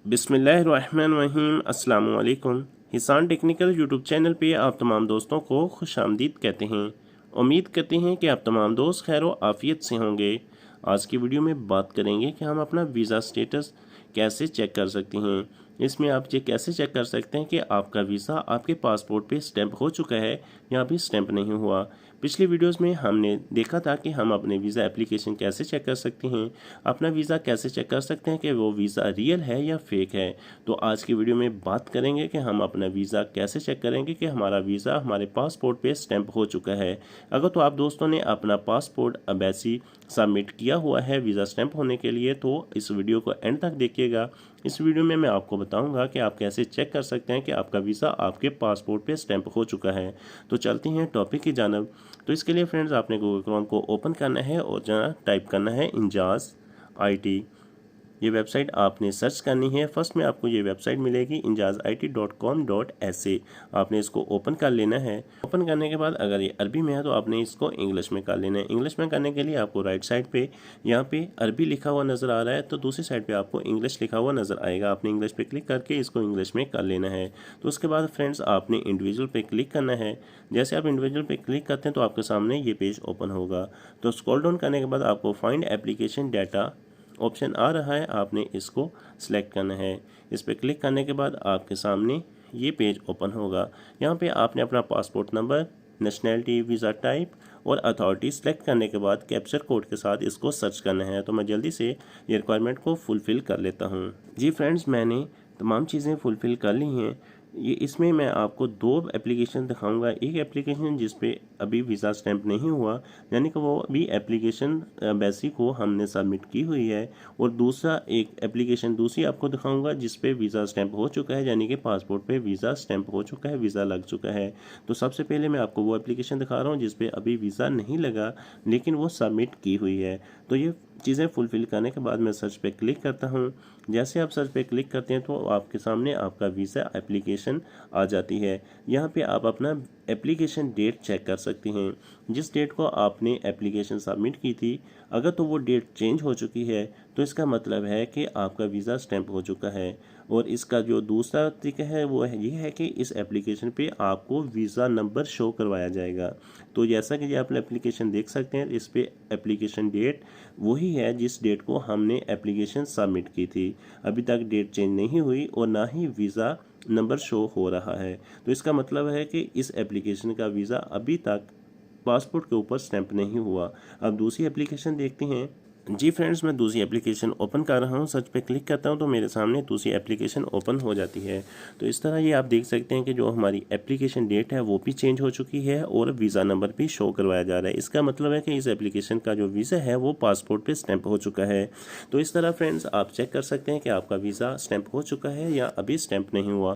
बिस्मिल्लाहिर्रहमानिर्रहीम अस्सलाम वालेकुम। हिसान टेक्निकल यूट्यूब चैनल पे आप तमाम दोस्तों को खुशामदीद कहते हैं। उम्मीद करते हैं कि आप तमाम दोस्त खैर व आफ़ियत से होंगे। आज की वीडियो में बात करेंगे कि हम अपना वीज़ा स्टेटस कैसे चेक कर सकते हैं। इसमें आप ये कैसे चेक कर सकते हैं कि आपका वीज़ा आपके पासपोर्ट पे स्टैंप हो चुका है या अभी स्टैंप नहीं हुआ। पिछले वीडियोस में हमने देखा था कि हम अपने वीज़ा एप्लीकेशन कैसे चेक कर सकते हैं, अपना वीज़ा कैसे चेक कर सकते हैं कि वो वीज़ा रियल है या फेक है। तो आज की वीडियो में बात करेंगे कि हम अपना वीज़ा कैसे चेक करेंगे कि हमारा वीज़ा हमारे पासपोर्ट पे स्टैंप हो चुका है। अगर तो आप दोस्तों ने अपना पासपोर्ट एम्बेसी सबमिट किया हुआ है वीज़ा स्टैंप होने के लिए तो इस वीडियो को एंड तक देखिएगा। इस वीडियो में मैं आपको बताऊंगा कि आप कैसे चेक कर सकते हैं कि आपका वीज़ा आपके पासपोर्ट पे स्टैंप हो चुका है। तो चलते हैं टॉपिक की जानब। तो इसके लिए फ्रेंड्स आपने गूगल क्रोम को ओपन करना है और जरा टाइप करना है इंजाज़ IT। ये वेबसाइट आपने सर्च करनी है। फर्स्ट में आपको ये वेबसाइट मिलेगी injazit.com.sa। आपने इसको ओपन कर लेना है। ओपन करने के बाद अगर ये अरबी में है तो आपने इसको इंग्लिश में कर लेना है। इंग्लिश में करने के लिए आपको राइट साइड पे यहाँ पे अरबी लिखा हुआ नज़र आ रहा है तो दूसरी साइड पे आपको इंग्लिश लिखा हुआ नज़र आएगा। आपने इंग्लिश पे क्लिक करके इसको इंग्लिश में कर लेना है। तो उसके बाद फ्रेंड्स आपने इंडिविजुअल पे क्लिक करना है। जैसे आप इंडिविजुअल पे क्लिक करते हैं तो आपके सामने ये पेज ओपन होगा। तो स्क्रॉल डाउन करने के बाद आपको फाइंड एप्लीकेशन डाटा ऑप्शन आ रहा है, आपने इसको सिलेक्ट करना है। इस पर क्लिक करने के बाद आपके सामने ये पेज ओपन होगा। यहाँ पे आपने अपना passport number, nationality, visa type और अथॉरिटी सेलेक्ट करने के बाद कैप्चर कोड के साथ इसको सर्च करना है। तो मैं जल्दी से ये रिक्वायरमेंट को फुलफ़िल कर लेता हूँ। जी फ्रेंड्स, मैंने तमाम चीज़ें फुलफ़िल कर ली हैं। ये इसमें मैं आपको दो एप्लीकेशन दिखाऊंगा। एक एप्लीकेशन जिस पे अभी वीज़ा स्टैंप नहीं हुआ, यानी कि वो अभी एप्लीकेशन एम्बेसी को हमने सबमिट की हुई है, और दूसरा एक एप्लीकेशन दूसरी आपको दिखाऊंगा जिस पे वीज़ा स्टैंप हो चुका है, यानी कि पासपोर्ट पे वीज़ा स्टैंप हो चुका है, वीज़ा लग चुका है। तो सबसे पहले मैं आपको वो एप्लीकेशन दिखा रहा हूँ जिस पे अभी वीज़ा नहीं लगा लेकिन वो सबमिट की हुई है। तो ये चीज़ें फुलफ़िल करने के बाद मैं सर्च पे क्लिक करता हूँ। जैसे आप सर्च पे क्लिक करते हैं तो आपके सामने आपका वीज़ा एप्लीकेशन आ जाती है। यहाँ पे आप अपना एप्लीकेशन डेट चेक कर सकते हैं। जिस डेट को आपने एप्लीकेशन सबमिट की थी, अगर तो वो डेट चेंज हो चुकी है तो इसका मतलब है कि आपका वीज़ा स्टैंप हो चुका है। और इसका जो दूसरा तरीका है वो ये है कि इस एप्लीकेशन पे आपको वीज़ा नंबर शो करवाया जाएगा। तो जैसा कि आप एप्लीकेशन देख सकते हैं, इस पे एप्लीकेशन डेट वही है जिस डेट को हमने एप्लीकेशन सबमिट की थी। अभी तक डेट चेंज नहीं हुई और ना ही वीज़ा नंबर शो हो रहा है। तो इसका मतलब है कि इस एप्लीकेशन का वीज़ा अभी तक पासपोर्ट के ऊपर स्टैंप नहीं हुआ। अब दूसरी एप्लीकेशन देखते हैं। जी फ्रेंड्स, मैं दूसरी एप्लीकेशन ओपन कर रहा हूँ। सर्च पे क्लिक करता हूँ तो मेरे सामने दूसरी एप्लीकेशन ओपन हो जाती है। तो इस तरह ये आप देख सकते हैं कि जो हमारी एप्लीकेशन डेट है वो भी चेंज हो चुकी है और वीज़ा नंबर भी शो करवाया जा रहा है। इसका मतलब है कि इस एप्लीकेशन का जो वीज़ा है वो पासपोर्ट पे स्टैंप हो चुका है। तो इस तरह फ्रेंड्स आप चेक कर सकते हैं कि आपका वीज़ा स्टैंप हो चुका है या अभी स्टैंप नहीं हुआ।